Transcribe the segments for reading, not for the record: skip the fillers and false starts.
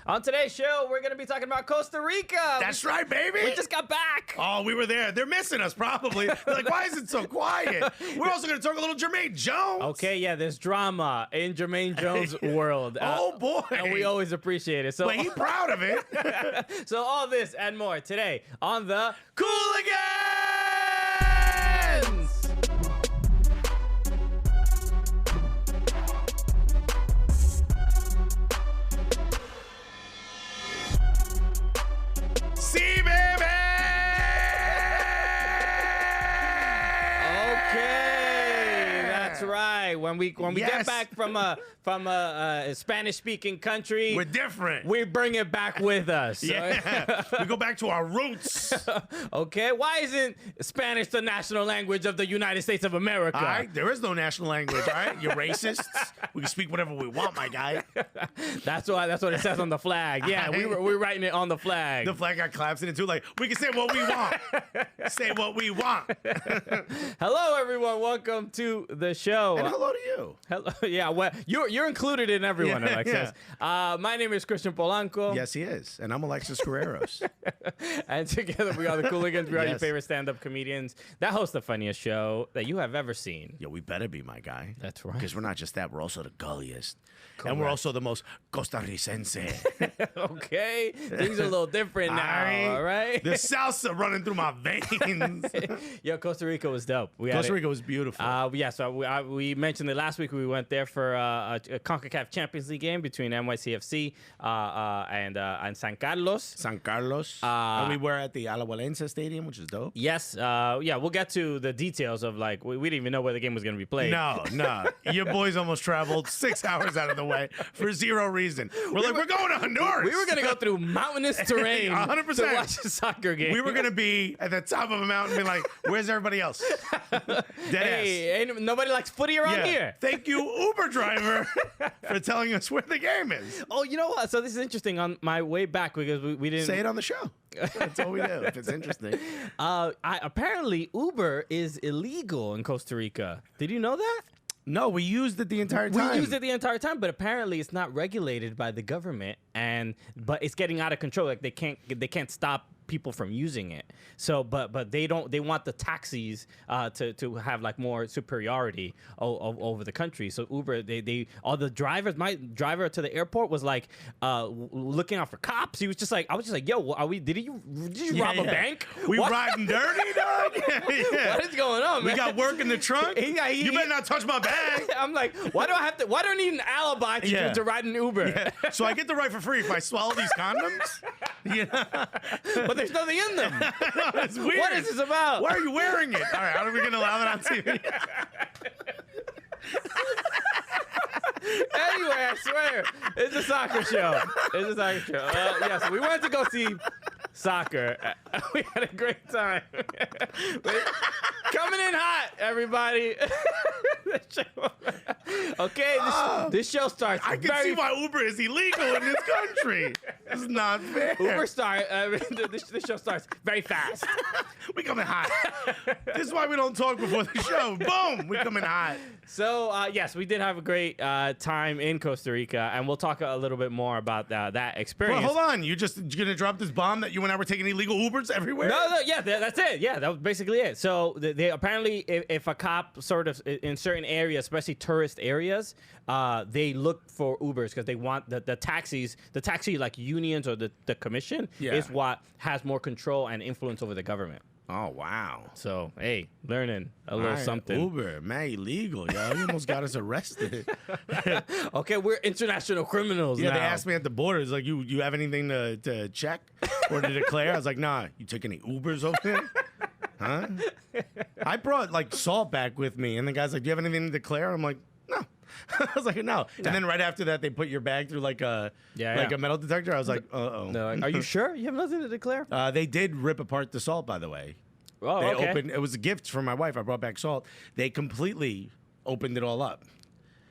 On today's show, we're going to be talking about Costa Rica. That's right, baby. We just got back. Oh, we were there. They're missing us, probably. They're like, why is it so quiet? We're also going to talk a little Jermaine Jones. Okay, yeah, there's drama in Jermaine Jones' world. Oh, boy. And we always appreciate it. So, but he's proud of it. So all this and more today on the Cooligans! See, baby! Okay, that's right. When we get back from a Spanish-speaking country, We're different. we bring it back with us. Yeah. We go back to our roots. Okay, why isn't Spanish the national language of the United States of America? All right, there is no national language, all right? You're racists. We can speak whatever we want, my guy. That's what it says on the flag. Yeah, we're writing it on the flag. The flag got claps in it, too. Like, we can say what we want. Say what we want. Hello, everyone. Welcome to the show. And hello to you. Hello. Yeah, well, you're included in everyone, Yeah, Alexis. My name is Christian Polanco. Yes, he is. And I'm Alexis Guerreros. And together we are the Cooligans. We are your Yes. favorite stand-up comedians that host the funniest show that you have ever seen. Yo, we better be, my guy. That's right. Because we're not just that, we're also the gulliest. Correct. And we're also the most costarricense. Okay, things are a little different now. All right. The salsa running through my veins. Yo, Costa Rica was dope. Costa Rica was beautiful. Yeah, so we mentioned it last week. We went there for a CONCACAF Champions League game between NYCFC and San Carlos. San Carlos. And we were at the Alajuelense Stadium, which is dope. Yes, yeah, we'll get to the details of like we didn't even know where the game was going to be played. No. Your boys almost traveled 6 hours out of the way for zero reason. We're going to Honduras. We were going to go through mountainous terrain 100%. to watch a soccer game. We were going to be at the top of a mountain and be like, where's everybody else? Dead Hey, ain't nobody likes footy around ass. here. Thank you, Uber driver, for telling us where the game is. Oh, you know what? So this is interesting. On my way back, because we didn't Say it on the show. That's all we do. If it's interesting. apparently Uber is illegal in Costa Rica. Did you know that? No, we used it the entire time. We used it the entire time, but apparently it's not regulated by the government, but it's getting out of control. Like they can't stop people from using it. So, but they don't. They want the taxis to have like more superiority over the country. So Uber, all the drivers. My driver to the airport was like looking out for cops. He was just like, I was just like, yo, did you rob a bank? We What? riding dirty, dog. Yeah. What is going on, man? We got work in the trunk. You better not touch my bag. I'm like, why do I need an alibi to ride an Uber? Yeah. So I get the ride for free if I swallow these condoms? Yeah. But there's nothing in them. It's weird. What is this about? Why are you wearing it? All right, how are we going to allow that on TV? Anyway, I swear, it's a soccer show. Yes, we went to go see soccer. We had a great time. Coming in hot, everybody. Okay, this show starts. I can see why Uber is illegal in this country. It's not fair. This show starts very fast. We coming hot. This is why we don't talk before the show. Boom, we coming hot. So, yes, we did have a great time in Costa Rica, and we'll talk a little bit more about that experience. Well, hold on. You're going to drop this bomb that you and I were taking illegal Ubers everywhere? No, yeah, that's it. Yeah, that was basically it. So they apparently, if a cop sort of in certain areas, especially tourist areas, they look for Ubers because they want the taxi like unions or the commission is what has more control and influence over the government. Oh, wow. So, hey, learning a little something. Uber, man, illegal, yo. You almost got us arrested. Okay, we're international criminals now. They asked me at the border, it's like, you have anything to check or to declare? I was like, nah. You take any Ubers over there? Huh? I brought, like, salt back with me, and the guy's like, do you have anything to declare? I'm like, no. I was like, no. And then right after that, they put your bag through like a metal detector. I was like, uh-oh. No, are you sure you have nothing to declare? They did rip apart the salt, by the way. Oh, they okay. opened. It was a gift from my wife. I brought back salt. They completely opened it all up.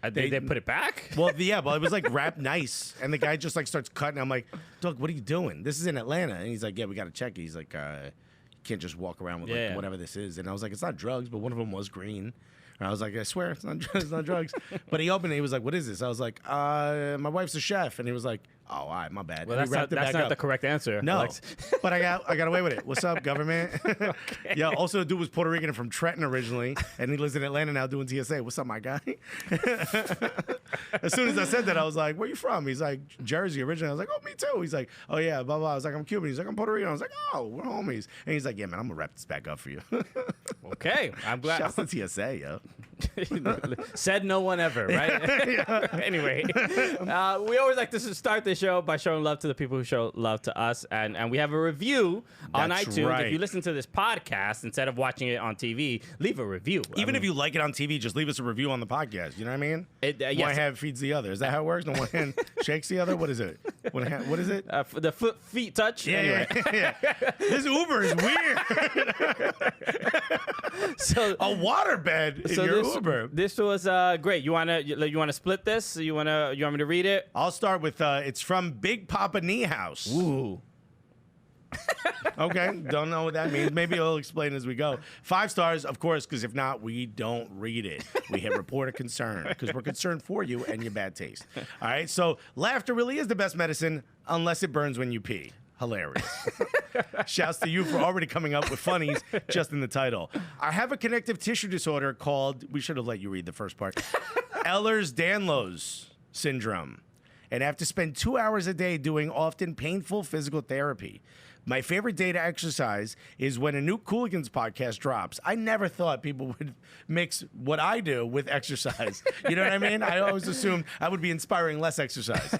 They put it back? Well, it was like wrapped nice. And the guy just like starts cutting. I'm like, Doug, what are you doing? This is in Atlanta. And he's like, yeah, we got to check it. He's like, you can't just walk around with like whatever this is. And I was like, it's not drugs, but one of them was green. And I was like, I swear, it's not drugs. But he opened it. He was like, what is this? I was like, my wife's a chef. And he was like, Oh, all right, my bad. Well, And he wrapped it that's back not up. the correct answer. No, Alex. but I got away with it. What's up, government? Yeah. Also, the dude was Puerto Rican and from Trenton originally, and he lives in Atlanta now doing TSA. What's up, my guy? As soon as I said that, I was like, "Where you from?" He's like, "Jersey originally." I was like, "Oh, me too." He's like, "Oh yeah, blah blah." I was like, "I'm Cuban." He's like, "I'm Puerto Rican." I was like, "Oh, we're homies." And he's like, "Yeah, man, I'm gonna wrap this back up for you." Okay, I'm glad. Shouts to TSA, yo. Said no one ever, right? Anyway, we always like to start the show by showing love to the people who show love to us, and we have a review on That's iTunes. right. If you listen to this podcast instead of watching it on TV, leave a review. Even if you like it on TV, just leave us a review on the podcast. You know what I mean? One yes. hand feeds the other. Is that how it works? No, one hand shakes the other? What is it? What is it? The feet touch. Yeah, Anyway. yeah. This Uber is weird. So A waterbed in your Uber. This was great. You wanna split this? You want me to read it? I'll start with it's from Big Papa Knee House. Ooh. Okay, don't know what that means. Maybe I'll explain as we go. 5 stars, of course, because if not, we don't read it. We hit report a concern because we're concerned for you and your bad taste. All right, so laughter really is the best medicine unless it burns when you pee. Hilarious. Shouts to you for already coming up with funnies just in the title. I have a connective tissue disorder called, we should have let you read the first part, Ehlers-Danlos syndrome, and I have to spend 2 hours a day doing often painful physical therapy. My favorite day to exercise is when a new Cooligans podcast drops. I never thought people would mix what I do with exercise. You know what I mean? I always assumed I would be inspiring less exercise.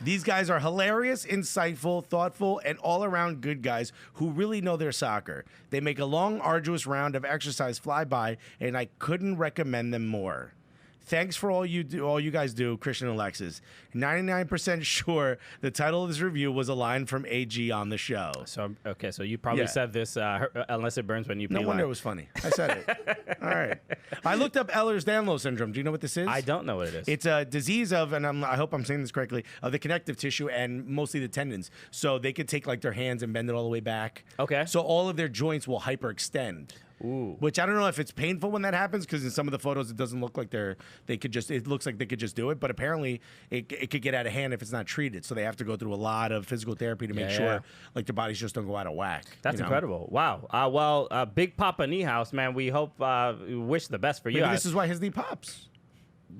These guys are hilarious, insightful, thoughtful, and all-around good guys who really know their soccer. They make a long, arduous round of exercise fly by, and I couldn't recommend them more. Thanks for all you guys do, Christian and Alexis. 99% sure the title of this review was a line from AG on the show. So you probably said this unless it burns when you pee. No wonder it was funny. I said it. All right. I looked up Ehlers-Danlos syndrome. Do you know what this is? I don't know what it is. It's a disease of, and I hope I'm saying this correctly, of the connective tissue and mostly the tendons. So they could take like their hands and bend it all the way back. Okay. So all of their joints will hyperextend. Ooh. Which I don't know if it's painful when that happens, because in some of the photos it doesn't look like it looks like they could just do it, but apparently it could get out of hand if it's not treated. So they have to go through a lot of physical therapy to make sure like their bodies just don't go out of whack. That's incredible. Wow. Big Papa Knee House, man. We hope, we wish the best for you. Maybe this is why his knee pops.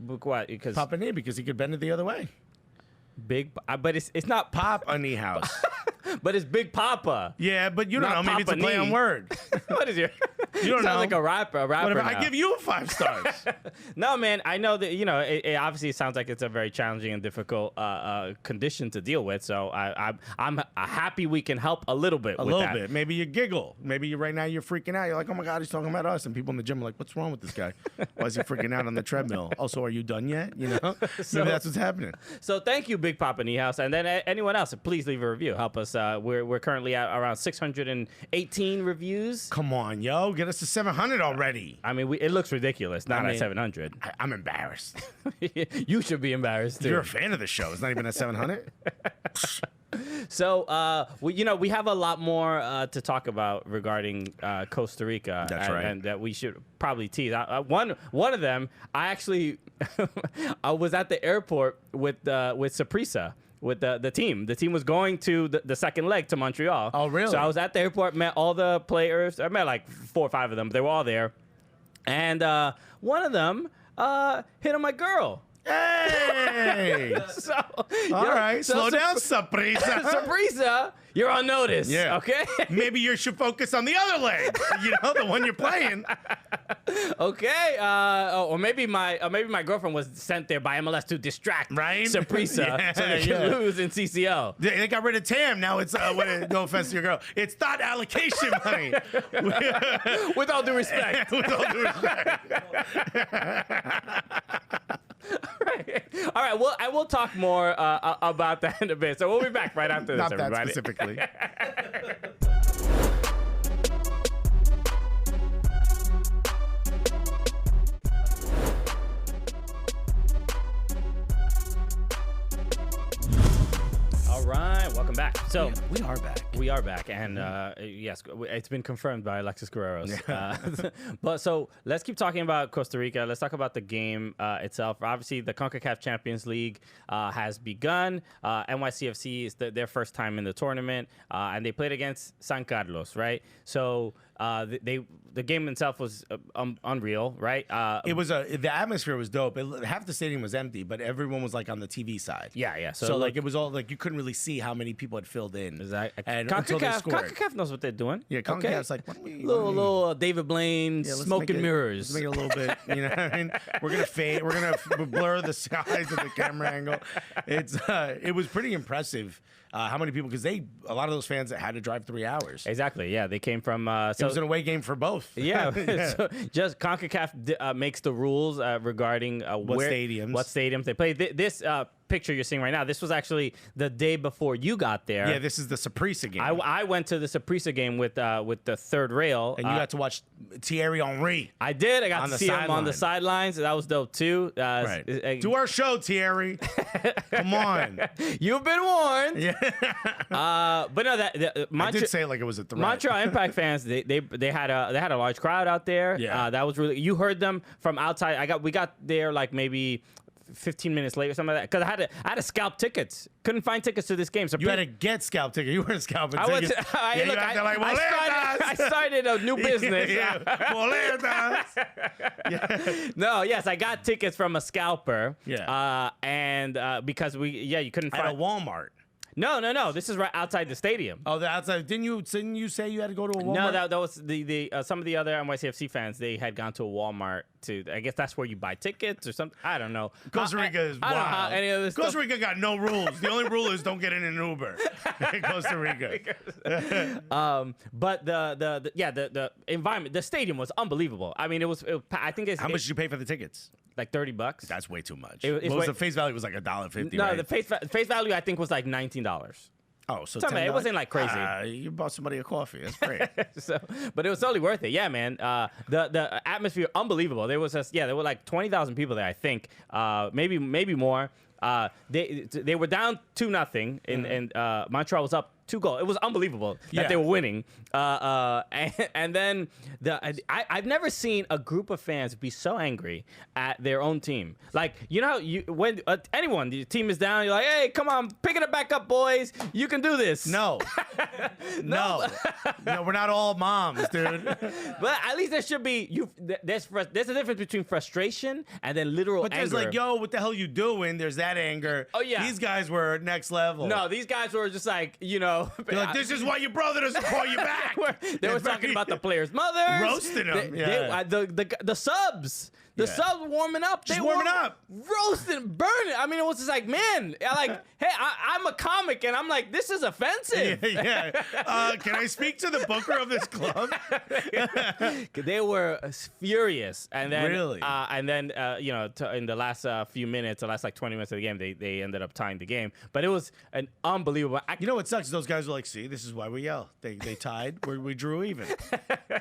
What? Because Papa knee, because he could bend it the other way. But it's not Pop a knee house. But it's Big Papa. Yeah, but you don't know. Maybe it's a play on word. What is your? You don't know. Sounds like a rapper. Whatever. Now. I give you 5 stars. No, man. I know that it obviously sounds like it's a very challenging and difficult condition to deal with. So I'm happy we can help a little bit. A little bit. Maybe you giggle. Maybe right now you're freaking out. You're like, oh my God, he's talking about us. And people in the gym are like, what's wrong with this guy? Why is he freaking out on the treadmill? Also, are you done yet? Maybe that's what's happening. So thank you, Big Papa Knee House, and then anyone else, please leave a review. Help us. We're currently at around 618 reviews. Come on, yo, get us to 700 already. I mean, it looks ridiculous. Not at 700. I'm embarrassed. You should be embarrassed too. You're a fan of the show. It's not even at 700. So, we have a lot more to talk about regarding Costa Rica. That's right. And that we should probably tease. One of them, I actually I was at the airport with Saprissa. With the team. The team was going to the second leg to Montreal. Oh, really? So I was at the airport, met all the players. I met like 4 or 5 of them. They were all there. And one of them hit on my girl. Hey! All right, slow down, Saprissa. Saprissa, you're on notice. Yeah. Okay. Maybe you should focus on the other leg. The one you're playing. Okay. Or maybe my girlfriend was sent there by MLS to distract Saprissa so they can lose in CCL. They got rid of Tam. Now it's no offense to your girl. It's thought allocation money. With all due respect. With all due respect. All right. Well, I will talk more about that in a bit. So we'll be back right after this, Not everybody. that specifically. All right. right, welcome back. So we are back. We are back, and yes, it's been confirmed by Alexis Guerreros. But so let's keep talking about Costa Rica. Let's talk about the game itself. Obviously, the CONCACAF Champions League has begun. NYCFC is their first time in the tournament, and they played against San Carlos, right? So the game itself was unreal, right? It was the atmosphere was dope. Half the stadium was empty, but everyone was like on the TV side. Yeah. So like it was all like you couldn't really see how many people had filled in. Exactly. And until they scored. CONCACAF knows what they're doing. Yeah, CONCACAF's like little David Blaine smoke and mirrors. Let's make it a little bit. You know what I mean? We're gonna fade. We're gonna blur the size of the camera angle. It was pretty impressive. How many people? Because a lot of those fans that had to drive 3 hours. Exactly. Yeah, they came from. It was an away game for both. Yeah. So just CONCACAF makes the rules regarding what stadiums they play. This picture you're seeing right now, this was actually the day before you got there. Yeah, this is the Saprissa game. I went to the Saprissa game with the third rail. And you got to watch Thierry Henry. I did. I got to see him on the sidelines. That was dope too. Right. Do our show, Thierry. Come on. You've been warned. Yeah. But no, I did say it like it was a threat. Montreal Impact fans, they had a large crowd out there. Yeah. That was really, you heard them from outside. We got there like maybe 15 minutes late or something like that, because I had to scalp tickets. Couldn't find tickets to this game. So you had to get scalp tickets. You weren't scalping tickets. I started a new business. No, yes, I got tickets from a scalper. Yeah. And because you couldn't find at a Walmart. No. This is right outside the stadium. Oh, the outside. Didn't you say you had to go to a Walmart? No, that was the some of the other NYCFC fans. They had gone to a Walmart to. I guess that's where you buy tickets or something. I don't know. Costa Rica is wild. I don't know how any of this Costa Rica got no rules. The only rule is don't get in an Uber in Costa Rica. But the environment, the stadium was unbelievable. I mean, I think it's how much did you pay for the tickets? Like $30. That's way too much. The face value was like $1.50. No, right? the face value I think was like $19. Oh, so it wasn't like crazy. You bought somebody a coffee. That's great. But it was totally worth it. Yeah, man. The atmosphere unbelievable. There were like 20,000 people there. I think maybe more. They were down 2-0, and Montreal was up 2 goals. It was unbelievable that they were winning. And then I've never seen a group of fans be so angry at their own team. Like, you know, when anyone, the team is down, you're like, hey, come on, pick it back up, boys. You can do this. No, we're not all moms, dude. But at least there should be there's a difference between frustration and then literal anger. But there's like, yo, what the hell you doing? There's that anger. Oh yeah, these guys were next level. No, these guys were just like, you know. You're like, this is why your brother doesn't call you back. They were talking about the players' mothers. Roasting them. The subs. The subs warming up. Just warming up. Roasting, burning. I mean, it was just like, man, hey, I'm a comic, and I'm like, this is offensive. Yeah. Can I speak to the booker of this club? They were furious. And then, really? In the last few minutes, the last like 20 minutes of the game, they ended up tying the game. But it was an unbelievable. You know what sucks? Those guys were like, see, this is why we yell. They tied. We drew even.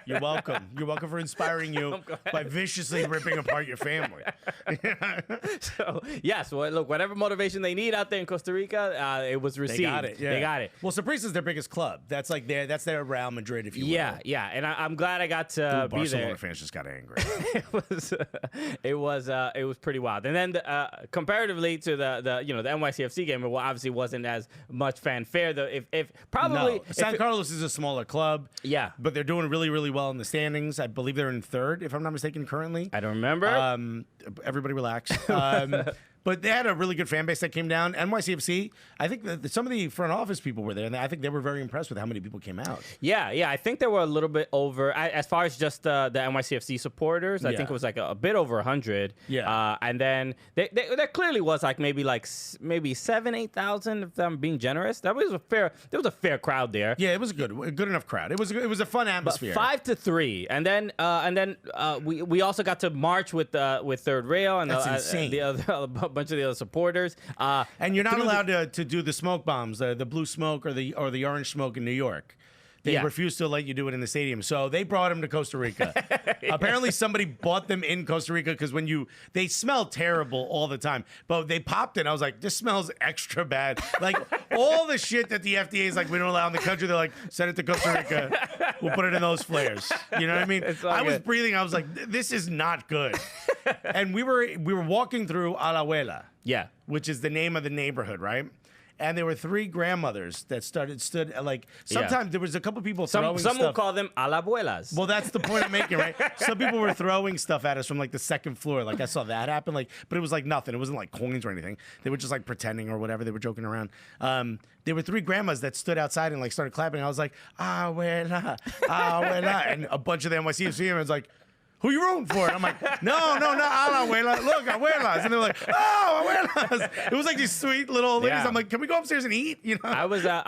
You're welcome. You're welcome for inspiring you by viciously ripping apart your family. So, yes, look, whatever motivation they need out there in Costa Rica, it was received. They got it. Yeah. They got it. Well, Saprissa's their biggest club. That's like that's their Real Madrid, if you will. Yeah. And I'm glad I got to be Barcelona there. fans just got angry. It was pretty wild. And then comparatively to the NYCFC game, it obviously wasn't as much fanfare. Though, San Carlos is a smaller club. Yeah, but they're doing really, really well in the standings. I believe they're in third, if I'm not mistaken, currently. I don't remember. Everybody relax. But they had a really good fan base that came down. NYCFC, I think that some of the front office people were there, and I think they were very impressed with how many people came out. Yeah. I think they were a little bit over, as far as just the NYCFC supporters. I think it was like a bit over 100. Yeah. And then there clearly was like maybe 7,000-8,000, if I'm being generous. There was a fair crowd there. Yeah, it was a good enough crowd. It was a fun atmosphere. But 5-3, and then we also got to march with Third Rail and a bunch of the other supporters. And you're not allowed to do the smoke bombs, the blue smoke or the orange smoke in New York. They refused to let you do it in the stadium. So they brought him to Costa Rica. Apparently somebody bought them in Costa Rica because they smell terrible all the time. But they popped it. I was like, this smells extra bad. Like all the shit that the FDA is like, we don't allow in the country. They're like, send it to Costa Rica. We'll put it in those flares. You know what I mean? I was breathing. I was like, this is not good. And we were walking through Alajuela. Yeah. Which is the name of the neighborhood, right? And there were 3 grandmothers that stood like sometimes there was a couple people throwing stuff. Some will call them alabuelas. Well, that's the point I'm making, right? Some people were throwing stuff at us from like the second floor. Like I saw that happen, like, but it was like nothing. It wasn't like coins or anything. They were just like pretending or whatever. They were joking around. There were 3 grandmas that stood outside and like started clapping. I was like, abuela, abuela, and a bunch of the NYCFC was like, who you rooting for? And I'm like, no, not abuela. Look, abuelas. And they're like, oh, abuelas. It was like these sweet little old ladies. Yeah. I'm like, can we go upstairs and eat? You know? I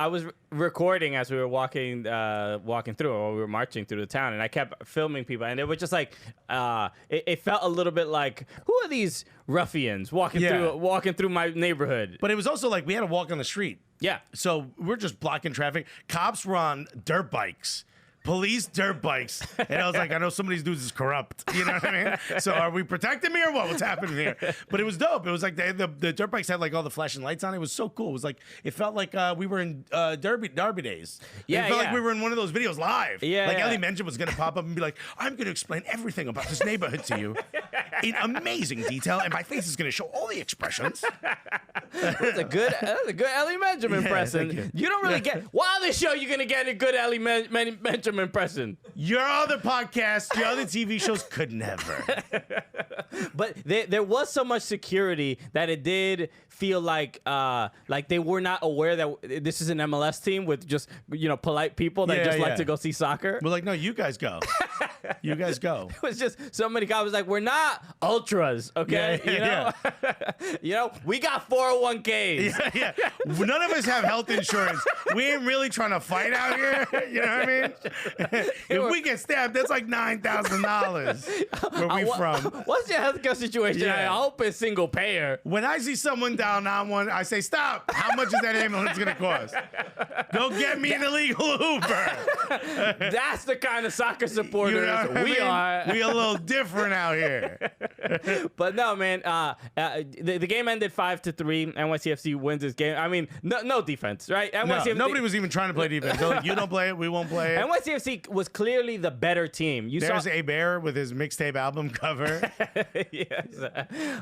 was recording as we were walking through, or we were marching through the town, and I kept filming people, and it was just like, it felt a little bit like, who are these ruffians walking through my neighborhood? But it was also like we had to walk on the street. Yeah. So we're just blocking traffic. Cops were on dirt bikes. Police dirt bikes. And I was like, I know some of these dudes is corrupt. You know what I mean? So are we protecting me or what? What's happening here? But it was dope. It was like the dirt bikes had like all the flashing lights on. It was so cool. It was like, it felt like we were in Derby days. Yeah, it felt like we were in one of those videos live. Yeah. Like Ellie Mention was going to pop up and be like, I'm going to explain everything about this neighborhood to you in amazing detail. And my face is going to show all the expressions. That's a good Ellie Mention impression. You don't really get, why on this show you going to get a good Ellie Mention impression? Your other podcasts, your other TV shows could never. But there was so much security that it did feel like they were not aware that this is an MLS team with just polite people that like to go see soccer. We're like, no, you guys go. You guys go. It was just so many guys was like, we're not ultras, okay? We got 401ks. Yeah. None of us have health insurance. We ain't really trying to fight out here. You know what I mean? If we get stabbed, that's like $9,000. Where we from? What's your healthcare situation? Yeah. I hope it's single payer. When I see someone down on one, I say, stop. How much is that ambulance going to cost? Go get me an illegal Uber. That's the kind of soccer supporters we are. We a little different out here. But no, man. The game ended 5-3. NYCFC wins this game. I mean, no defense, right? NYCFC, nobody was even trying to play defense. They're like, you don't play it, we won't play it. NYCFC was clearly the better team. There's a bear with his mixtape album cover. Yes,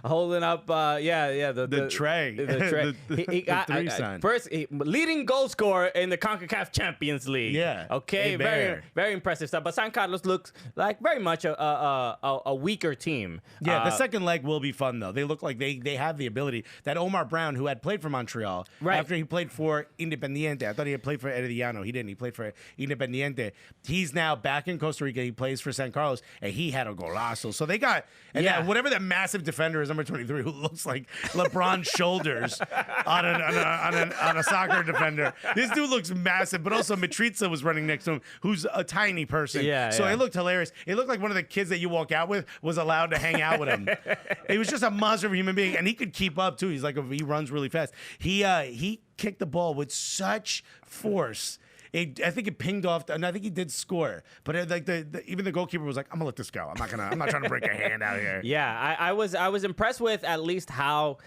holding up, the tray. The tray. He got 3 sign. First, leading goal scorer in the CONCACAF Champions League. Yeah. Okay, very, very impressive stuff. But San Carlos looks like very much a weaker team. Yeah, the second leg will be fun, though. They look like they have the ability. That Omar Brown, who had played for Montreal, after he played for Independiente, I thought he had played for Herediano. He didn't. He played for Independiente. He's now back in Costa Rica. He plays for San Carlos, and he had a golazo. So they got, whatever that massive defender is, number 23, who looks like LeBron's shoulders on a soccer defender. This dude looks massive, but also Mitriza was running next to him, who's a tiny person. So it looked hilarious. It looked like one of the kids that you walk out with was allowed to hang out with him. He was just a monster of a human being, and he could keep up too. He's like he runs really fast. He kicked the ball with such force. I think it pinged off, and I think he did score. But even the goalkeeper was like, "I'm gonna let this go. I'm not trying to break a hand out here." Yeah, I was impressed with at least how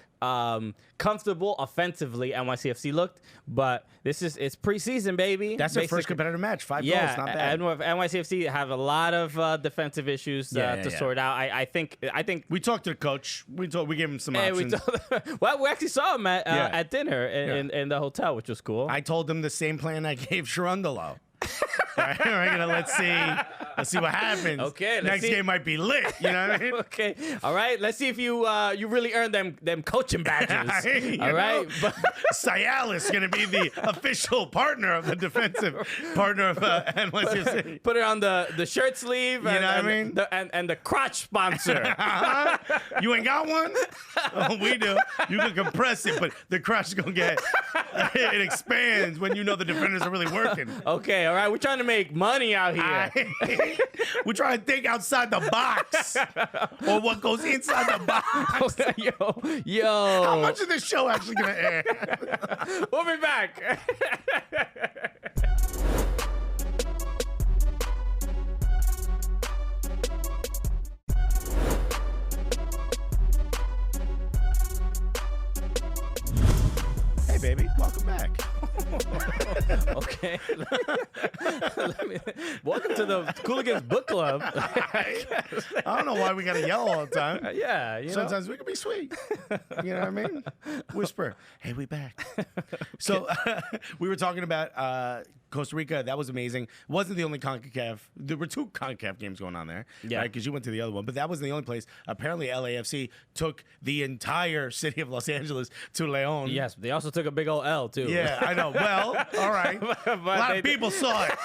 comfortable offensively NYCFC looked, but it's preseason, baby. That's their first competitive match. 5 goals, not bad. NYCFC have a lot of defensive issues to sort out. I think we talked to the coach. We gave him some options. We actually saw him at dinner in the hotel, which was cool. I told him the same plan I gave Sharundalo. Let's see what happens. Okay, next game might be lit. You know what I mean? Okay, all right. Let's see if you really earned them coaching badges. All right, Cialis gonna be the official partner of the defensive partner of NYCFC. Put it on the shirt sleeve. You know what I mean? And the crotch sponsor. You ain't got one? Oh, we do. You can compress it, but the crotch is gonna get it expands when you know the defenders are really working. Okay, all right. We're trying to make money out here. We're trying to think outside the box, or what goes inside the box. Yo. How much is this show actually gonna air? We'll be back. Okay. Welcome to the Cooligans book club. I don't know why we gotta yell all the time. Yeah, you know. Sometimes we can be sweet. You know what I mean? Whisper, hey, we back. So we were talking about Costa Rica. That was amazing. Wasn't the only CONCACAF. There were 2 CONCACAF games going on there. Yeah. Because you went to the other one. But that wasn't the only place. Apparently, LAFC took the entire city of Los Angeles to Leon. Yes, they also took a big old L too. Yeah, I know. Well, all right. A lot of people saw it.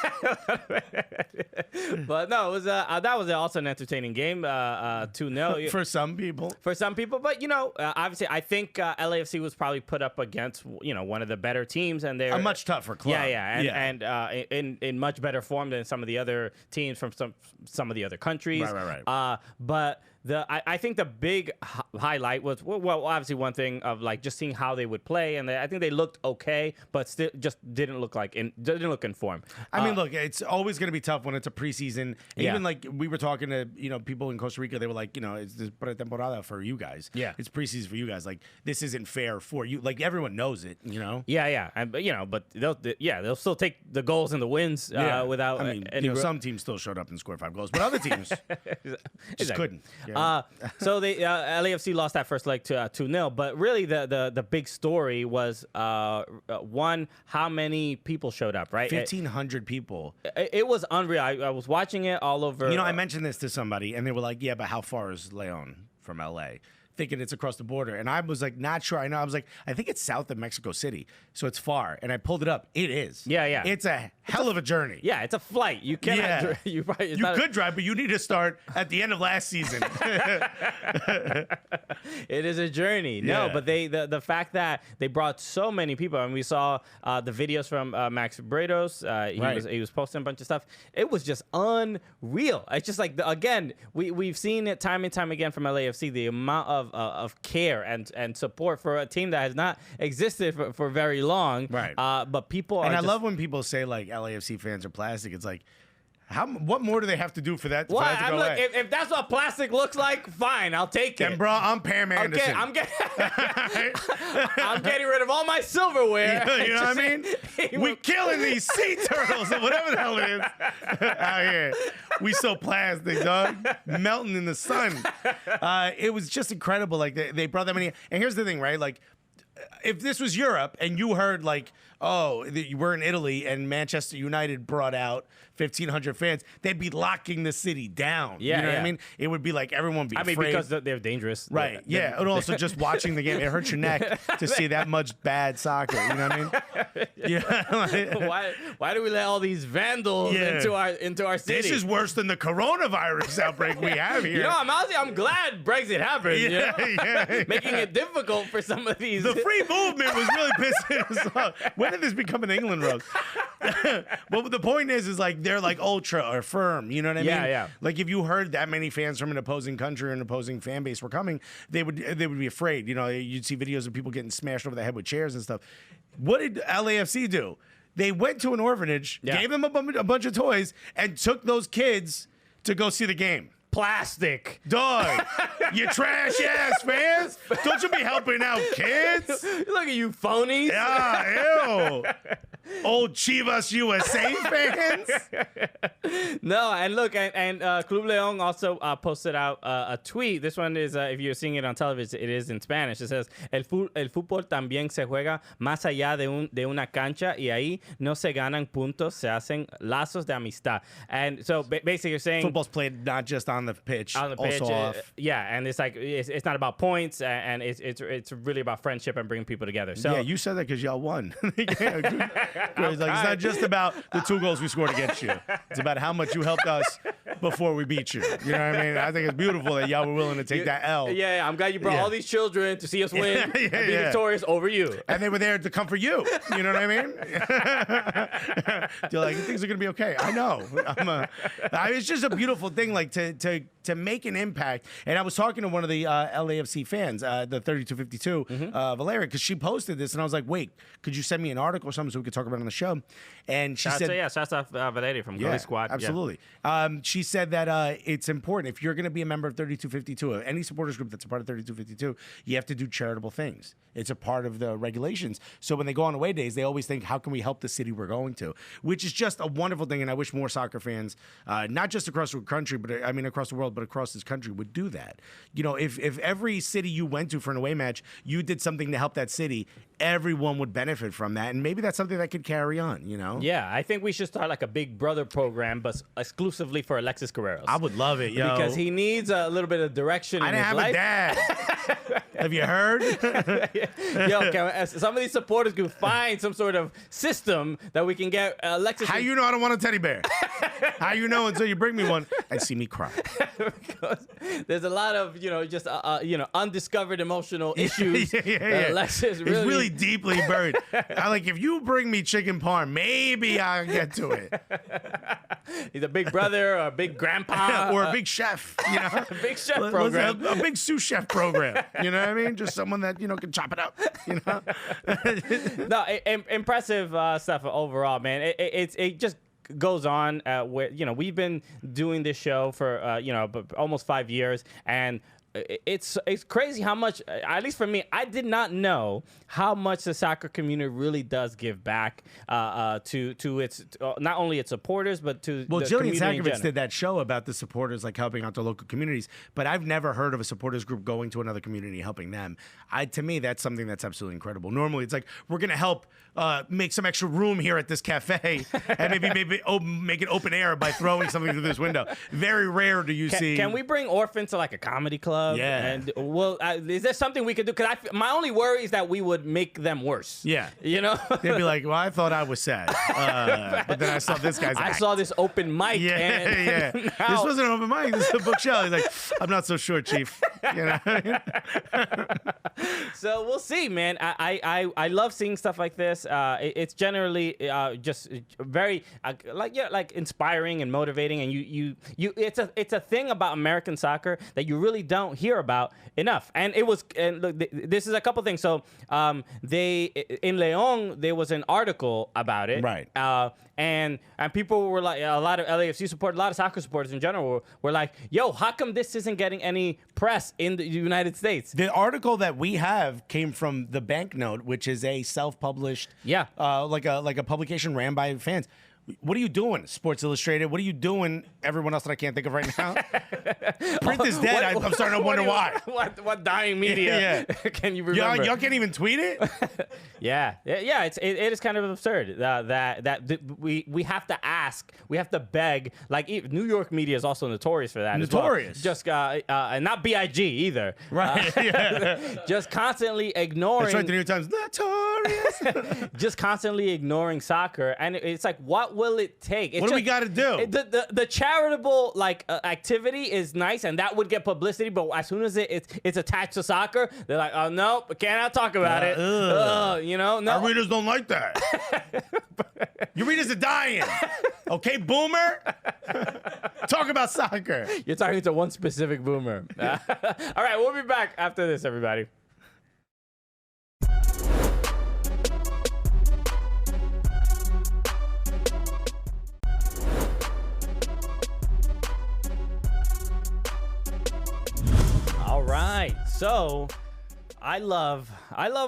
But no, it was that was also an entertaining game. 2-0 For some people. For some people, but you know, obviously, I think LAFC was probably put up against one of the better teams, and they're A much tougher club. And in much better form than some of the other teams from some of the other countries. Right. But I think the big highlight was well obviously one thing of like just seeing how they would play, and I think they looked okay, but still just didn't look in form. I mean, look, it's always going to be tough when it's a preseason. Yeah. Even like we were talking to people in Costa Rica, they were like, it's this pretemporada for you guys. Yeah. It's preseason for you guys. Like this isn't fair for you. Like everyone knows it. Yeah, and but they'll still take the goals and the wins without. I mean, any some teams still showed up and scored 5 goals, but other teams just couldn't. So they LAFC lost that first leg to 2-0, but really the big story was one, how many people showed up, right? 1,500 people. It was unreal. I was watching it all over. I mentioned this to somebody, and they were like, "Yeah, but how far is Leon from LA?" Thinking it's across the border, and I was like, not sure. I know. I was like, I think it's south of Mexico City, so it's far. And I pulled it up. It is. Yeah. It's a hell of a journey. Yeah, it's a flight. You cannot. You could drive, but you need to start at the end of last season. It is a journey. Yeah. No, but the fact that they brought so many people, and we saw the videos from Max Bredos. He was posting a bunch of stuff. It was just unreal. It's just like again, we've seen it time and time again from LAFC. The amount of care and support for a team that has not existed for very long. Right. But people are. And I love when people say like LAFC fans are plastic. It's like, what more do they have to do for that? Well, for that to go away? if that's what plastic looks like, fine, I'll take it. And bro, I'm Pam Anderson. Okay, I'm getting rid of all my silverware. You know what I mean? We killing these sea turtles or whatever the hell it is out here. We so plastic, dog, melting in the sun. It was just incredible. Like they brought that many. And here's the thing, right? Like, if this was Europe and you heard like, oh, we're in Italy and Manchester United brought out 1,500 fans, they'd be locking the city down. Yeah, you know what I mean? It would be like everyone be afraid. because they're dangerous. Right, yeah. And also just watching the game, it hurts your neck to see that much bad soccer. You know what I mean? Yeah. Why do we let all these vandals into our city? This is worse than the coronavirus outbreak we have here. I'm glad Brexit happened. Yeah. Making it difficult for some of these. The free movement was really pissing us off. When did this become an England road? But the point is like they're like ultra or firm. You know what I mean? Yeah. Like if you heard that many fans from an opposing country or an opposing fan base were coming, they would be afraid. You'd see videos of people getting smashed over the head with chairs and stuff. What did LAFC do? They went to an orphanage, gave them a bunch of toys, and took those kids to go see the game. Plastic. Dog, you trash ass fans. Don't you be helping out kids? Look at you phonies. Yeah, ew. Old Chivas USA fans. No, and look, and Club León also posted out a tweet. This one is, if you're seeing it on television, it is in Spanish. It says, el fútbol también se juega más allá de una cancha y ahí no se ganan puntos, se hacen lazos de amistad. And so basically you're saying... Football's played not just on the pitch, on the pitch, also off. Yeah, and it's like, it's not about points, and it's really about friendship and bringing people together. So yeah, you said that because y'all won. It's not just about the 2 goals we scored against you. It's about how much you helped us before we beat you. You know what I mean? I think it's beautiful that y'all were willing to take that L. Yeah, I'm glad you brought all these children to see us win and be victorious over you. And they were there to comfort you. You know what I mean? You're like, things are going to be okay. I know. It's just a beautiful thing, like to to make an impact. And I was talking to one of the LAFC fans, the 3252, Valeria, because she posted this, and I was like, wait, could you send me an article or something so we could talk about it on the show? And she said, shout out Valeria from Gully Squad. Absolutely. She said that it's important, if you're going to be a member of 3252, any supporters group that's a part of 3252, you have to do charitable things. It's a part of the regulations. So when they go on away days, they always think, how can we help the city we're going to? Which is just a wonderful thing, and I wish more soccer fans, not just across the country, but I mean across the world, but across this country would do that. You know, if every city you went to for an away match, you did something to help that city, everyone would benefit from that, and maybe that's something that could carry on, you know? Yeah, I think we should start like a Big Brother program, but exclusively for Alexis Guerreros. I would love it, yo. Because he needs a little bit of direction in his life. I didn't have a dad. Have you heard? Yo, some of these supporters could find some sort of system that we can get Alexis. How you know I don't want a teddy bear? How you know until you bring me one and see me cry? Because there's a lot of, just undiscovered emotional issues. Yeah. Alexis it's really deeply buried. If you bring me chicken parm, maybe I'll get to it. He's a big brother or a big grandpa. Or a big chef, you know? A big chef program. A big sous chef program. You know what I mean? Just someone that, can chop it up, you know? No, impressive stuff overall, man. It just goes on where, we've been doing this show for, almost 5 years, and it's crazy how much, at least for me, I did not know how much the soccer community really does give back to its not only its supporters but to the Jillian community. Sakovich did that show about the supporters helping out the local communities, but I've never heard of a supporters group going to another community helping them. To me, that's something that's absolutely incredible. Normally, it's like we're gonna help make some extra room here at this cafe and maybe make it open air by throwing something through this window. Very rare do you see. Can we bring orphans to like a comedy club? Yeah. And is there something we could do? Because my only worry is that we would make them worse. Yeah. You know? They'd be like, well, I thought I was sad. But then I saw this guy's act. I saw this open mic. Yeah. This wasn't an open mic. This is a bookshelf. He's like, I'm not so sure, Chief. You know? So we'll see, man. I love seeing stuff like this. It's generally just very inspiring and motivating. And it's a thing about American soccer that you really don't hear about enough. And look, this is a couple things. So in Leon there was an article about it, right? And people were like, a lot of LAFC supporters, a lot of soccer supporters in general were like, yo, how come this isn't getting any press in the United States? The article that we have came from the Banknote, which is a self-published, like a publication ran by fans. What are you doing, Sports Illustrated? What are you doing, everyone else that I can't think of right now? Print is dead. I'm starting to wonder why. What dying media can you remember? Y'all can't even tweet it? Yeah. It is kind of absurd that we have to ask, we have to beg. Like New York media is also notorious for that. Notorious. As well. Just and not BIG either. Right. Just constantly ignoring. That's right. The New York Times. Notorious. Just constantly ignoring soccer, and it's like, what will it take? What do we got to do? The charitable activity is nice, and that would get publicity. But as soon as it's attached to soccer, they're like, oh no, cannot talk about it. No. Our readers don't like that. Your readers are dying. Okay, boomer. Talk about soccer. You're talking to one specific boomer. All right, we'll be back after this, everybody. All right, so I love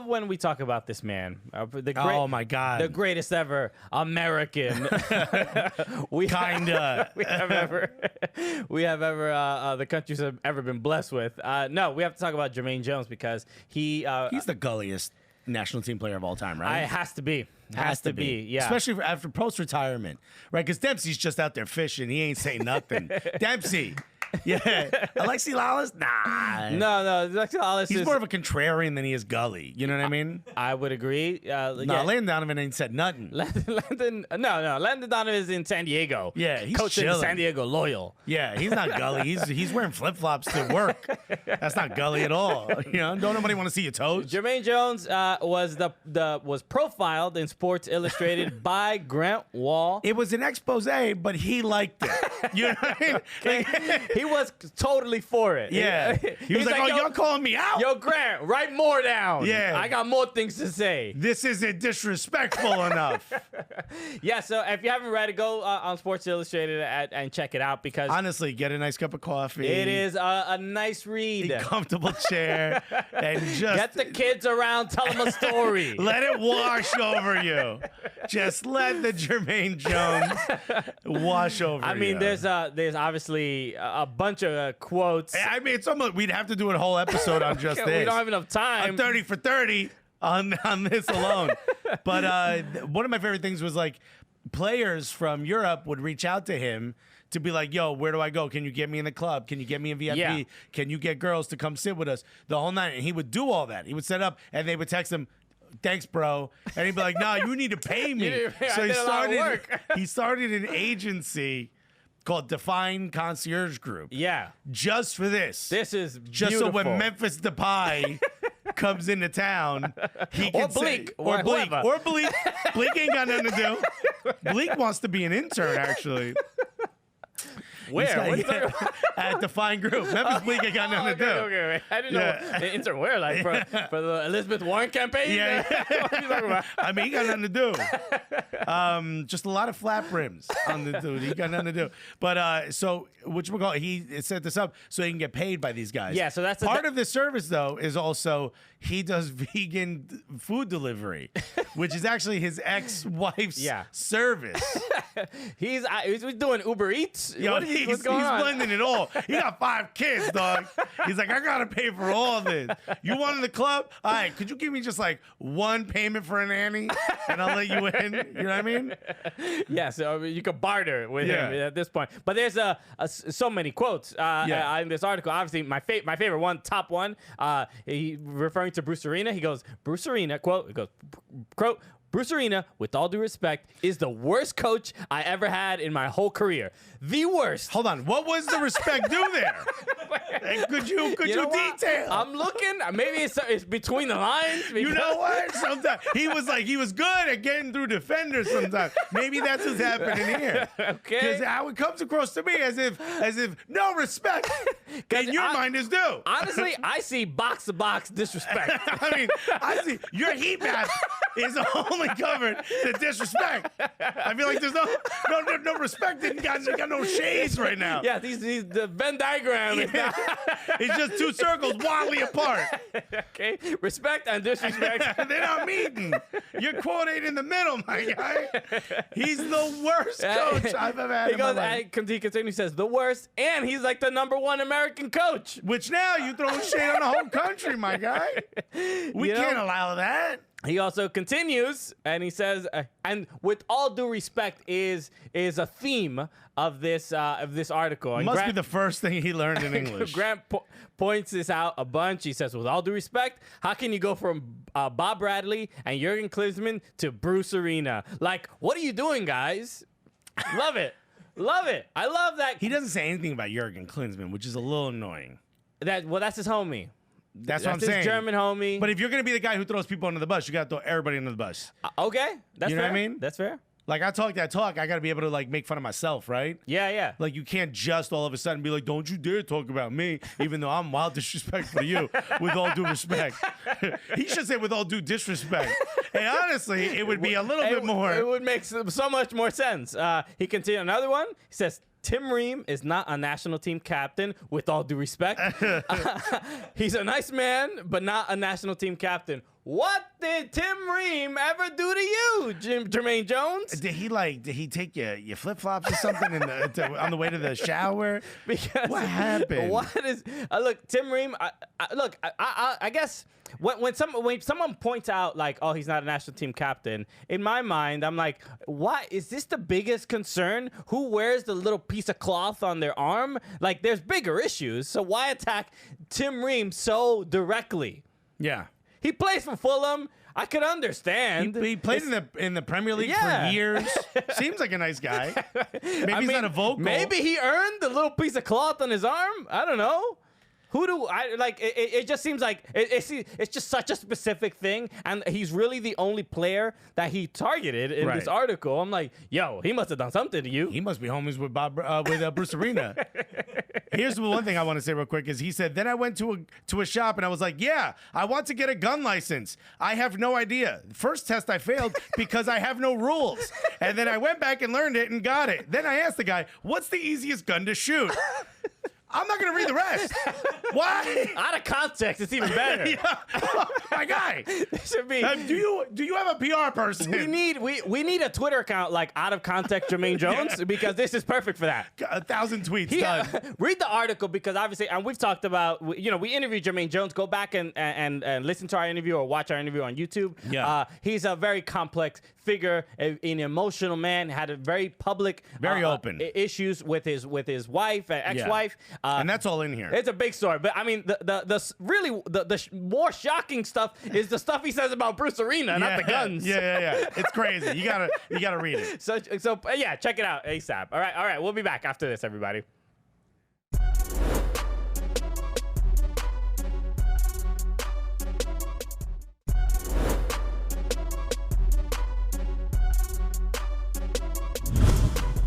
when we talk about this man. Oh my God, the greatest ever American we have ever the countries have ever been blessed with. No, we have to talk about Jermaine Jones because he's the gulliest national team player of all time, right? It has to be. Has to be, yeah. Especially after post-retirement, right? Because Dempsey's just out there fishing. He ain't saying nothing. Dempsey. Yeah. Alexi Lalas? Nah. No. Alexi Lalas He's more of a contrarian than he is gully. You know what I mean? I would agree. Landon Donovan ain't said nothing. Landon Donovan is in San Diego. Yeah, he's coaching chilling. San Diego Loyal. Yeah, he's not gully. He's wearing flip-flops to work. That's not gully at all. Don't nobody want to see your toes. Jermaine Jones was profiled in Sports Illustrated by Grant Wall. It was an expose, but he liked it. You know what I mean? he was totally for it. Yeah. He was like, oh, y'all calling me out? Yo, Grant, write more down. Yeah. I got more things to say. This isn't disrespectful enough. Yeah, so if you haven't read it, go on Sports Illustrated and check it out because honestly, get a nice cup of coffee. it is a nice read. A comfortable chair. And just get the kids around, tell them a story. let it wash over you. Just let the Jermaine Jones wash over you. I mean, there's obviously a bunch of quotes. I mean, it's almost, we'd have to do a whole episode on just this. We don't have enough time. I'm 30 for 30 on this alone. But one of my favorite things was like players from Europe would reach out to him to be like, yo, where do I go? Can you get me in the club? Can you get me in VIP? Yeah. Can you get girls to come sit with us the whole night? And he would do all that. He would set up and they would text him, thanks, bro. And he'd be like, no, you need to pay me. So he started an agency called Define Concierge Group. Yeah. Just for this. This is just beautiful. so when Memphis Depay comes into town, he can Bleak, say, or Bleak, whoever. or Bleak. Bleak ain't got nothing to do. Bleak wants to be an intern, actually. Where? What are you talking about? At Define Group. Memphis Bleak ain't got nothing to do. Okay. I didn't know the intern where, like for the Elizabeth Warren campaign. Yeah. What are you talking about? I mean, he got nothing to do. Just a lot of flap rims on the dude. He got nothing to do. But so whatchamacallit, he set this up so he can get paid by these guys. Yeah, so that's part of the service though is also he does vegan food delivery, which is actually his ex-wife's service. He's doing Uber Eats. Yo, he's blending it all. He got 5 kids, dog. He's like, I gotta pay for all this. You want in the club? All right, could you give me just like one payment for a nanny, and I'll let you in? You know what I mean? Yeah, so you could barter with him at this point. But there's so many quotes in this article. Obviously, my favorite one, top one. He referring to Bruce Arena. He goes, Bruce Arena, quote. He goes, quote. Bruce Arena, with all due respect, is the worst coach I ever had in my whole career. The worst. Hold on. What was the respect due there? Could you detail? I'm looking. Maybe it's between the lines. You know what? Sometimes he was good at getting through defenders sometimes. Maybe that's what's happening here. Okay. Because how it comes across to me as if no respect in your mind is due. Honestly, I see box-to-box disrespect. I see your heat map is only covered the disrespect. I feel like there's no respect. He got no shades right now. Yeah, the Venn diagram is not. It's just 2 circles wildly apart. Okay, respect and disrespect. They're not meeting. Your quote ain't in the middle, my guy. He's the worst coach I've ever had in my life. He continues, says the worst, and he's like the #1 American coach. Which now you throwing shade on the whole country, my guy. We can't allow that. He also continues, and he says, and with all due respect, is a theme of this article. And Must be the first thing he learned in English. Grant points this out a bunch. He says, with all due respect, how can you go from Bob Bradley and Jurgen Klinsmann to Bruce Arena? Like, what are you doing, guys? Love it. Love it. I love that. He doesn't say anything about Jurgen Klinsmann, which is a little annoying. That's his homie. That's what I'm saying. His German homie. But if you're going to be the guy who throws people under the bus, you got to throw everybody under the bus. Okay. That's you know fair. what I mean? That's fair. Like, I talk that talk. I got to be able to, like, make fun of myself, right? Yeah. Like, you can't just all of a sudden be like, don't you dare talk about me, even though I'm wild disrespectful to you, with all due respect. He should say with all due disrespect. And honestly, it would be a little bit more. It would make so much more sense. He continued another one. He says, Tim Ream is not a national team captain, with all due respect. He's a nice man, but not a national team captain. What did Tim Ream ever do to you, Jermaine Jones? Did he take your flip-flops or something on the way to the shower? Because what happened? What is look, Tim Ream, I guess when someone points out like, oh, he's not a national team captain, in my mind, I'm like, what is this the biggest concern? Who wears the little piece of cloth on their arm? Like, there's bigger issues. So why attack Tim Ream so directly? Yeah. He plays for Fulham. I could understand. He played in the Premier League for years. Seems like a nice guy. Maybe he's not a vocal. Maybe he earned the little piece of cloth on his arm. I don't know. Who do I like? It just seems like it's just such a specific thing, and he's really the only player that he targeted in this article. I'm like, yo, he must have done something to you. He must be homies with Bruce Arena. Here's the one thing I want to say real quick is he said, then I went to a shop and I was like, yeah, I want to get a gun license. I have no idea. First test I failed because I have no rules. And then I went back and learned it and got it. Then I asked the guy, what's the easiest gun to shoot? I'm not going to read the rest. Why? Out of context, it's even better. Yeah. Oh, my guy. Should be. Do you have a PR person? We need a Twitter account like out of context Jermaine Jones because this is perfect for that. 1,000 tweets done. Read the article because obviously, and we've talked about, we interviewed Jermaine Jones. Go back and listen to our interview or watch our interview on YouTube. Yeah. He's a very complex figure, an emotional man. Had a very public, very open issues with his wife, ex-wife. Yeah. And that's all in here. It's a big story, but I mean, the more shocking stuff is the stuff he says about Bruce Arena, not the guns. Yeah. It's crazy. You gotta read it. So yeah, check it out ASAP. All right. We'll be back after this, everybody.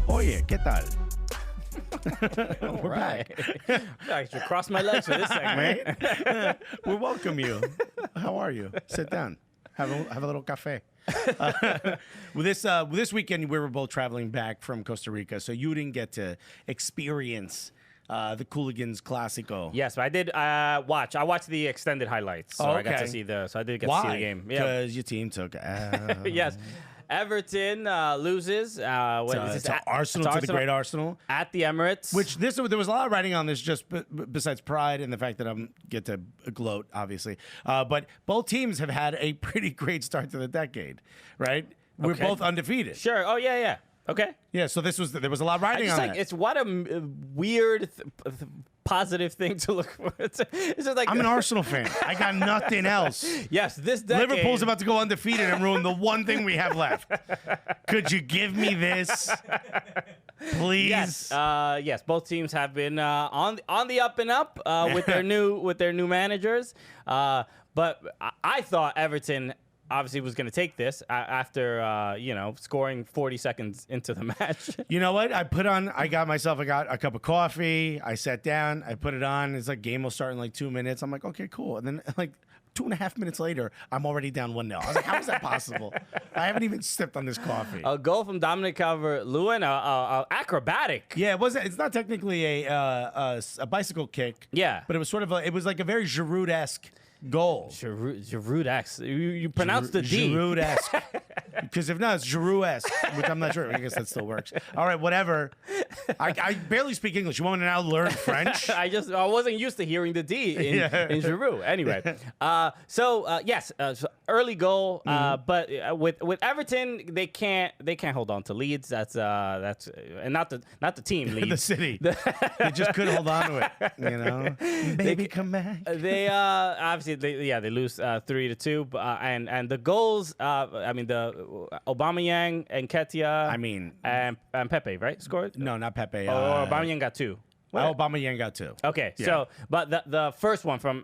Oye, ¿qué tal? We're back. I should cross my legs for this segment. We welcome you. How are you? Sit down. Have a little cafe. This weekend we were both traveling back from Costa Rica, so you didn't get to experience the Cooligans Clásico. Yes, but I did watch. I watched the extended highlights, so I got to see the. So I did get to see the game. Yeah, because your team took. Yes. Everton loses. To Arsenal, to the great Arsenal. At the Emirates. Which there was a lot of writing on this just besides pride and the fact that I get to gloat, obviously. But both teams have had a pretty great start to the decade, right? We're both undefeated. Sure. Oh, yeah. Okay. Yeah, so there was a lot of writing on that. It's what a weird positive thing to look for. It's just like I'm an Arsenal fan. I got nothing else. Yes, this decade. Liverpool's about to go undefeated and ruin the one thing we have left. Could you give me this, please? Yes. Both teams have been on the up and up with their new managers. But I thought Everton obviously was going to take this after scoring 40 seconds into the match. You know what? I got a cup of coffee. I sat down. I put it on. It's like game will start in like 2 minutes. I'm like, okay, cool. And then like 2.5 minutes later, I'm already down 1-0. I was like, how is that possible? I haven't even sipped on this coffee. A goal from Dominic Calvert-Lewin, acrobatic. Yeah, it's not technically a bicycle kick. Yeah, but it was sort of it was like a very Giroud-esque goal. Giroud-esque. You pronounced the D. Giroud-esque. Because if not, it's Giroud-esque, which I'm not sure. I guess that still works. All right, whatever. I barely speak English. You want me to now learn French? I wasn't used to hearing the D in Giroud. Anyway, yes, early goal. But with Everton, they can't hold on to leads. That's and not the team leads. The city. They just couldn't hold on to it. You know, baby, come back. They obviously they lose 3-2. And the goals. The Aubameyang and Ketia. And Pepe, right? Scored? No, not Pepe. Aubameyang got 2. Aubameyang got 2. Okay, yeah. So but the first one from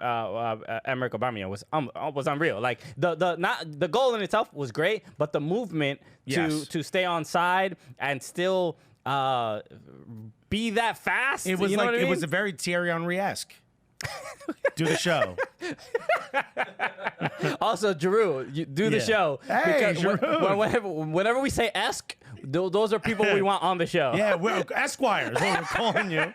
Emerick Aubameyang was unreal. Like the goal in itself was great, but the movement to stay on side and still be that fast. It was it was a very Thierry Henry-esque. Do the show. Also, Giroud, you do the show. Hey, Giroud. Whenever we say esque, those are people we want on the show. Yeah, we're Esquire is what we're calling you.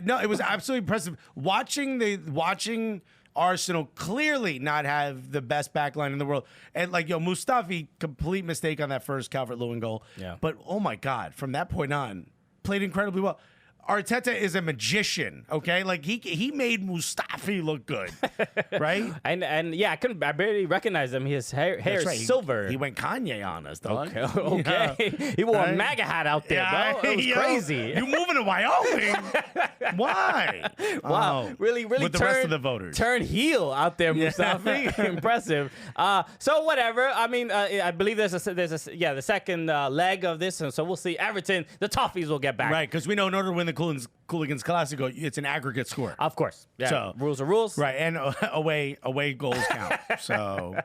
No, it was absolutely impressive. Watching Arsenal clearly not have the best backline in the world. And Mustafi, complete mistake on that first Calvert-Lewin goal. Yeah. But oh my God, from that point on, played incredibly well. Arteta is a magician, okay? Like he made Mustafi look good, right? and yeah, I barely recognize him. His hair is silver. He went Kanye on us, dog. Okay. Yeah. He wore a MAGA hat out there, bro. It was crazy. You moving to Wyoming? Why? Wow, really with the rest of the voters. Turn heel out there, Mustafi. Impressive. So whatever. I believe there's the second leg of this, and so we'll see. Everton, the Toffees will get back. Right, because we know in order to win the Cooligans Classico, it's an aggregate score. Of course. Yeah. So- rules are rules. Right, and away goals count. So,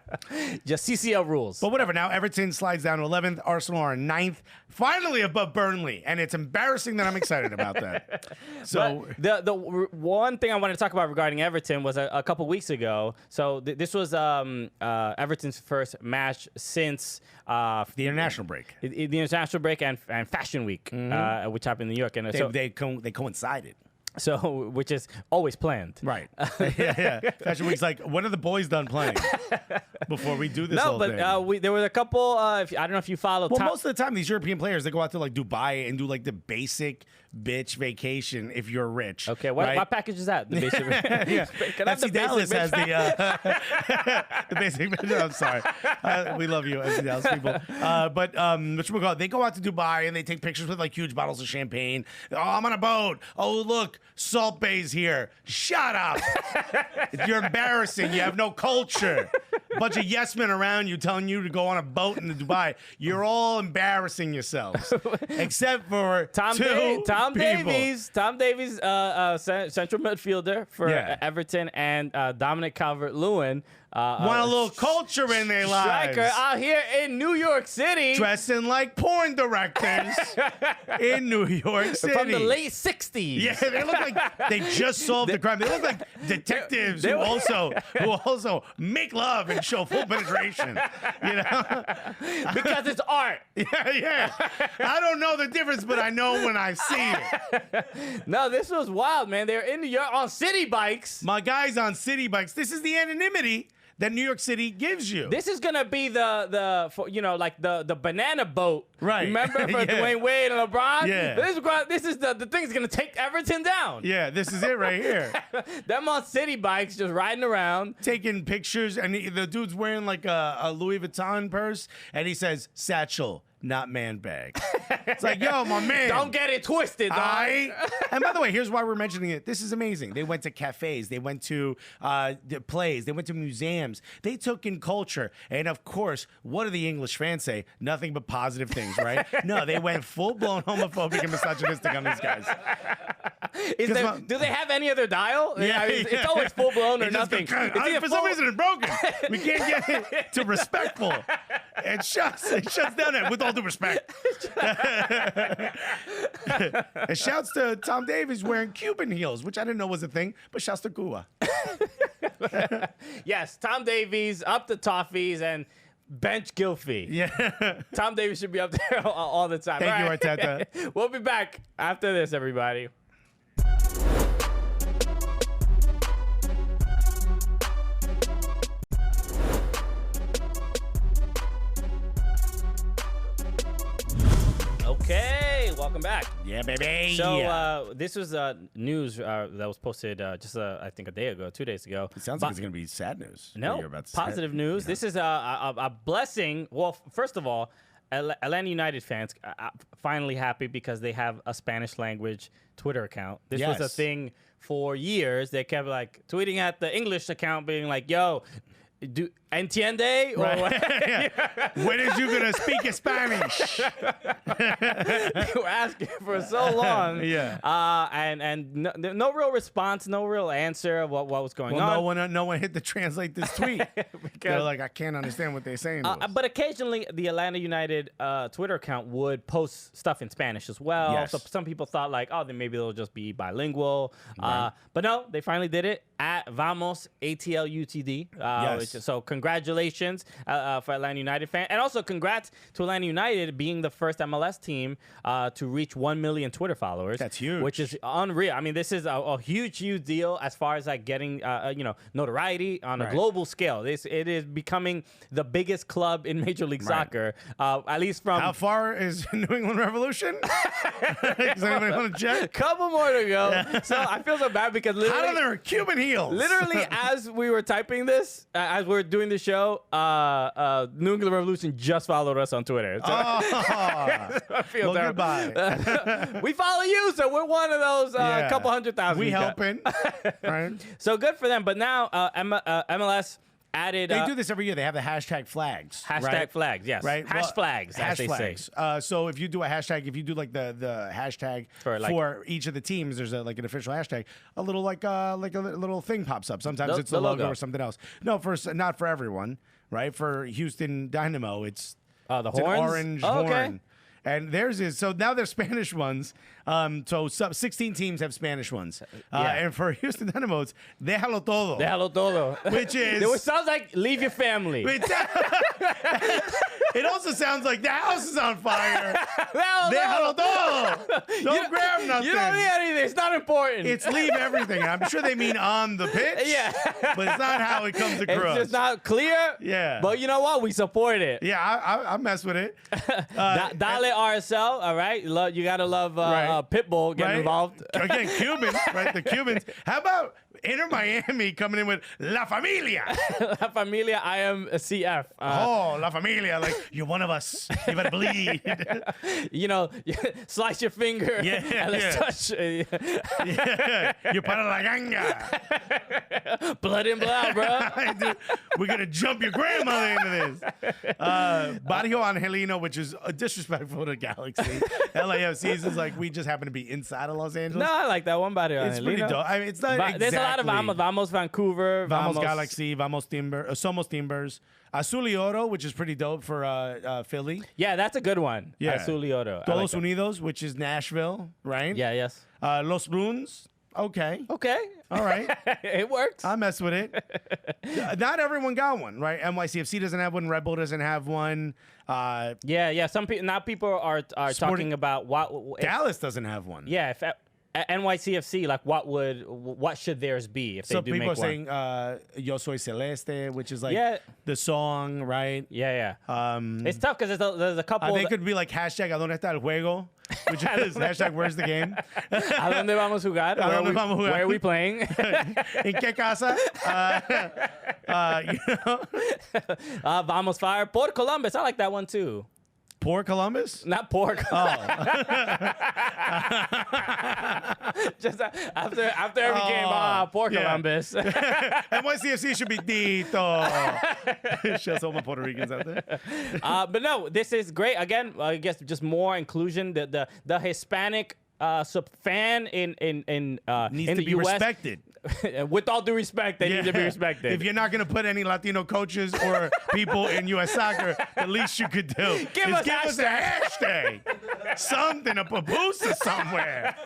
Just CCL rules. but whatever. Now Everton slides down to 11th. Arsenal are 9th, finally above Burnley, and it's embarrassing that I'm excited about that. So But the one thing I wanted to talk about regarding Everton was a couple weeks ago. So this was Everton's first match since the international break, the international break and Fashion Week, which happened in New York, and they coincided. so which is always planned. Right. yeah. Fashion Week's like, when are the boys done playing before we do this No, whole but thing? there were a couple. I don't know if you follow. Well, most of the time, these European players, they go out to like Dubai and do like the basic bitch vacation if you're rich. Okay, what, right? what package is that? The basic. Yeah, Can I have the FC Dallas basic has the basic. I'm sorry, we love you, FC Dallas people. But they go out to Dubai and they take pictures with like huge bottles of champagne. Oh, I'm on a boat. Oh, look, Salt Bay's here. Shut up! You're embarrassing. You have no culture. Bunch of yes men around you telling you to go on a boat in Dubai. You're all embarrassing yourselves, except for Tom people. Davies, central midfielder for Yeah. Everton, and Dominic Calvert-Lewin. Want a little culture in their lives. Striker out here in New York City. Dressing like porn directors in New York City. From the late 60s. Yeah, they look like they just solved the crime. They look like detectives who also make love and show full penetration. You know? Because it's art. Yeah. I don't know the difference, but I know when I see it. No, this was wild, man. They're in New York on city bikes. My guys on city bikes. This is the anonymity that New York City gives you. This is gonna be the banana boat. Right. Remember for Yeah. Dwayne Wade and LeBron? Yeah. This is the thing that's gonna take Everton down. Yeah, this is it right here. Them on city bikes just riding around. Taking pictures, and the dude's wearing like a Louis Vuitton purse, and he says, satchel, not man bag. It's like, yo, my man. Don't get it twisted, dog. And by the way, here's why we're mentioning it. This is amazing. They went to cafes. They went to the plays. They went to museums. They took in culture. And of course, what do the English fans say? Nothing but positive things, right? No, they went full-blown homophobic and misogynistic on these guys. Do they have any other dial? Yeah, It's always full blown or It just nothing. goes, It's either for some full- reason, it's broken. We can't get it to respectful. It shuts down it with all due respect. And shouts to Tom Davies wearing Cuban heels, which I didn't know was a thing, but shouts to Cuba. Yes, Tom Davies up the toffees and bench Gilfie. Yeah. Tom Davies should be up there all the time. Thank you, All right. Arteta. We'll be back after this, everybody. Okay, welcome back. Yeah, baby. So this was news that was posted just I think a day ago, 2 days ago. It sounds like it's going to be sad news. what No, you're about to positive say. news. Yeah. This is a blessing. Well, first of all, Atlanta United fans finally happy because they have a Spanish language Twitter account. This was a Yes. thing for years. They kept like tweeting at the English account, being like, "Yo, do entiende?" Or what? Yeah. When is you going to speak Spanish? They were asking for so long. Yeah. And no real response, no real answer of what was going on. No one hit to translate this tweet. They're like, I can't understand what they're saying. to us. But occasionally, the Atlanta United Twitter account would post stuff in Spanish as well. Yes. So some people thought like, oh, then maybe they'll just be bilingual. Right. But no, they finally did it at Vamos ATLUTD. Yes. So congratulations for Atlanta United fans. And also congrats to Atlanta United being the first MLS team to reach 1 million Twitter followers. That's huge. Which is unreal. I mean, this is a huge deal as far as like getting notoriety on a Right. global scale. It is becoming the biggest club in Major League Soccer, at least from How far is New England Revolution? Does anybody want to check? couple more to go. So I feel so bad because How do literally, their Cuban heels? literally as we were typing this, as we were doing the show, New England Revolution just followed us on Twitter. So I feel well, terrible. goodbye. We follow you, so we're one of those Yeah. couple 100,000. We you got. helping. Right? So good for them. But now MLS added. They do this every year. They have the hashtag flags. Hashtag flags, yes. Right. Hash flags, as they say. So if you do a hashtag, if you do like the hashtag for each of the teams, there's like an official hashtag. A little like a little thing pops up. Sometimes it's the logo or something else. No, not for everyone. Right. For Houston Dynamo, it's the it's an horns? orange horn. And theirs is, so now they're Spanish ones. So 16 teams have Spanish ones. And for Houston Dynamo, it's Déjalo Todo. Déjalo Todo. Which is... It sounds like leave your family. It also sounds like the house is on fire. Déjalo Todo. Don't grab nothing. You don't need anything. It's not important. It's leave everything. I'm sure they mean on the pitch. Yeah. But it's not how it comes across. It's just not clear. Yeah. But you know what? We support it. Yeah, I mess with it. Dale RSL, all right? You got to love Pitbull getting involved. Again, Cubans, right? The Cubans. How about Inter Miami coming in with La Familia? La Familia, I am a CF. La Familia, like, you're one of us. You better bleed. You know, slice your finger. Yeah. Let's touch. Yeah. You're part of la ganga. Blood in blood, bro. Dude, we're going to jump your grandmother into this. Barrio Angelino, which is disrespectful to Galaxy. LAFC's is like, we just happen to be inside of Los Angeles. No, I like that one, Barrio Angelino. It's pretty dope. I mean, it's not exactly. There's a lot of Vamos Vancouver. Vamos Galaxy, Vamos Timber, Somos Timbers. Azul y Oro, which is pretty dope for Philly. Yeah, that's a good one. Yeah. Azul y Oro. Todos Unidos, which is Nashville, right? Yeah, yes. Los Bruins. Okay. All right. It works. I mess with it. Not everyone got one, right? NYCFC doesn't have one. Red Bull doesn't have one. Yeah. Some people now are talking about what Dallas doesn't have one. Yeah. If NYCFC, like what should theirs be if they do make one? So people are saying Yo Soy Celeste, which is like the song, right? Yeah. It's tough because there's a couple. They could be like hashtag ¿A dónde está el juego? Which is hashtag where's the game? ¿A dónde vamos a jugar? Where are we playing? ¿En qué casa? Vamos fire por Columbus. I like that one too. Poor Columbus? Not pork. Oh. Just after every game, poor Columbus. NYCFC should be Tito. Shows all my Puerto Ricans out there. But no, this is great. Again, I guess just more inclusion. The Hispanic fan in needs in to the be US. respected. With all due respect, they need to be respected. If you're not going to put any Latino coaches or people in U.S. soccer, the least you could do give is us give us a hashtag. Something, a papusa somewhere.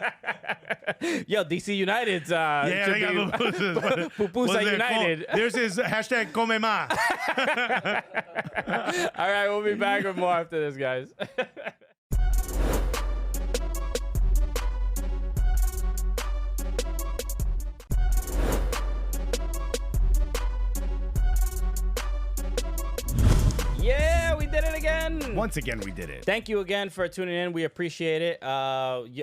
Yo, DC United's they got pupusas. Pupusa United. There's his hashtag Come Ma. All right, we'll be back with more after this, guys. Yeah, we did it again. Once again, we did it. Thank you again for tuning in. We appreciate it.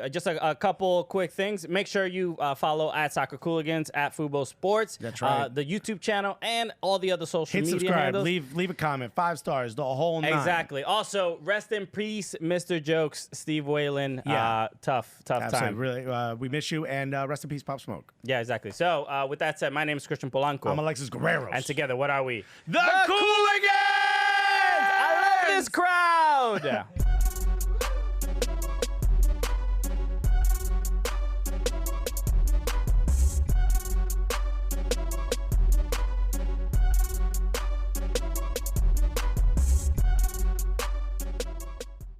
Just a couple quick things. Make sure you follow at Soccer Cooligans, at Fubo Sports. That's right. The YouTube channel and all the other social media subscribe. handles. Leave a comment. 5 stars. The whole 9. Exactly. Also, rest in peace, Mr. Jokes, Steve Whalen. Yeah. Tough Absolutely. time. Really, we miss you, and rest in peace, Pop Smoke. Yeah, exactly. So, with that said, my name is Christian Polanco. I'm Alexis Guerrero. And together, what are we? The Cooligans! I love this crowd!